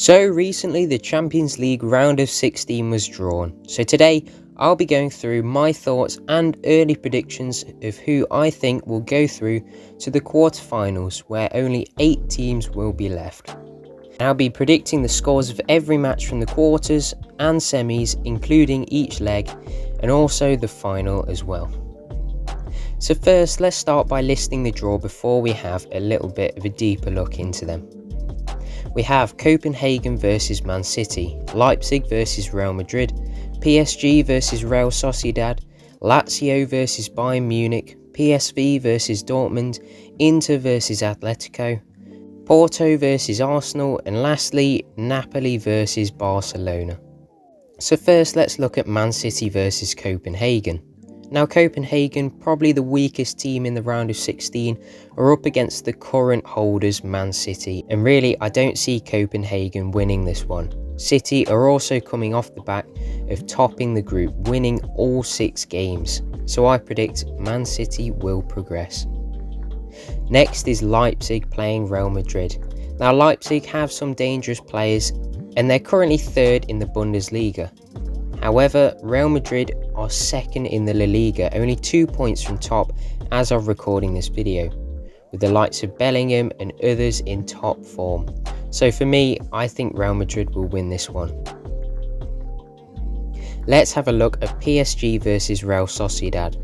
So recently the Champions League round of 16 was drawn, so today I'll be going through my thoughts and early predictions of who I think will go through to the quarterfinals, where only 8 teams will be left. I'll be predicting the scores of every match from the quarters and semis, including each leg, and also the final as well. So first, let's start by listing the draw before we have a little bit of a deeper look into them. We have Copenhagen versus Man City, Leipzig versus Real Madrid, PSG versus Real Sociedad, Lazio versus Bayern Munich, PSV versus Dortmund, Inter versus Atletico, Porto versus Arsenal, and lastly Napoli versus Barcelona. So first, let's look at Man City versus Copenhagen. Now Copenhagen, probably the weakest team in the round of 16, are up against the current holders Man City, and really I don't see Copenhagen winning this one. City are also coming off the back of topping the group, winning all 6 games, so I predict Man City will progress. Next is Leipzig playing Real Madrid. Now Leipzig have some dangerous players and they're currently 3rd in the Bundesliga. However, Real Madrid are 2nd in the La Liga, only 2 points from top as of recording this video, with the likes of Bellingham and others in top form. So for me, I think Real Madrid will win this one. Let's have a look at PSG versus Real Sociedad.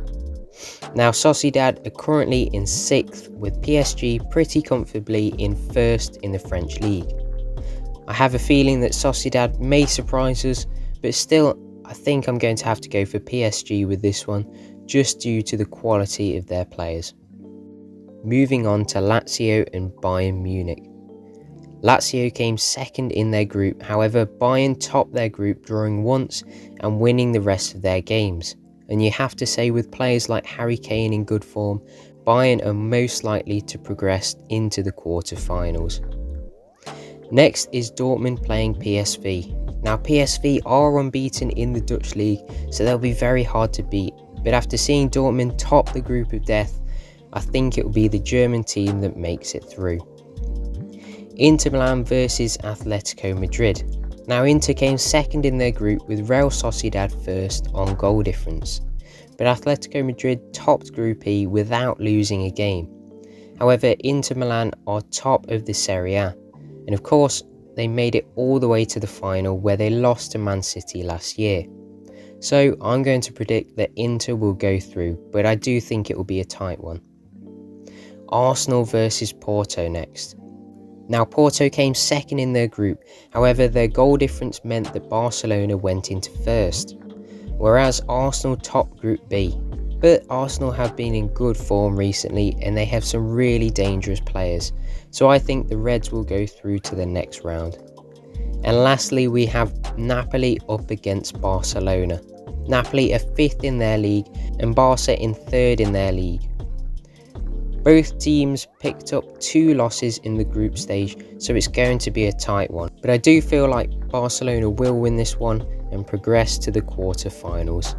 Now Sociedad are currently in 6th, with PSG pretty comfortably in 1st in the French league. I have a feeling that Sociedad may surprise us, but still I think I'm going to have to go for PSG with this one, just due to the quality of their players. Moving on to Lazio and Bayern Munich. Lazio came 2nd in their group, however Bayern topped their group, drawing once and winning the rest of their games. And you have to say, with players like Harry Kane in good form, Bayern are most likely to progress into the quarterfinals. Next is Dortmund playing PSV. Now PSV are unbeaten in the Dutch league, so they'll be very hard to beat, but after seeing Dortmund top the group of death, I think it will be the German team that makes it through. Inter Milan versus Atletico Madrid. Now Inter came 2nd in their group, with Real Sociedad 1st on goal difference, but Atletico Madrid topped Group E without losing a game. However, Inter Milan are top of the Serie A, and of course they made it all the way to the final, where they lost to Man City last year. So I'm going to predict that Inter will go through, but I do think it will be a tight one. Arsenal versus Porto next. Now Porto came 2nd in their group, however their goal difference meant that Barcelona went into 1st, whereas Arsenal topped Group B. But Arsenal have been in good form recently and they have some really dangerous players, so I think the Reds will go through to the next round. And lastly, we have Napoli up against Barcelona. Napoli are 5th in their league and Barca in 3rd in their league. Both teams picked up 2 losses in the group stage, so it's going to be a tight one. But I do feel like Barcelona will win this one and progress to the quarterfinals.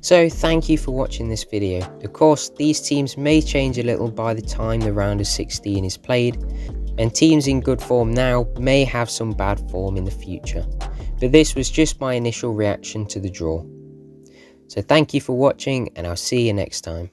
So thank you for watching this video. Of course, these teams may change a little by the time the round of 16 is played, and teams in good form now may have some bad form in the future. But this was just my initial reaction to the draw. So thank you for watching, and I'll see you next time.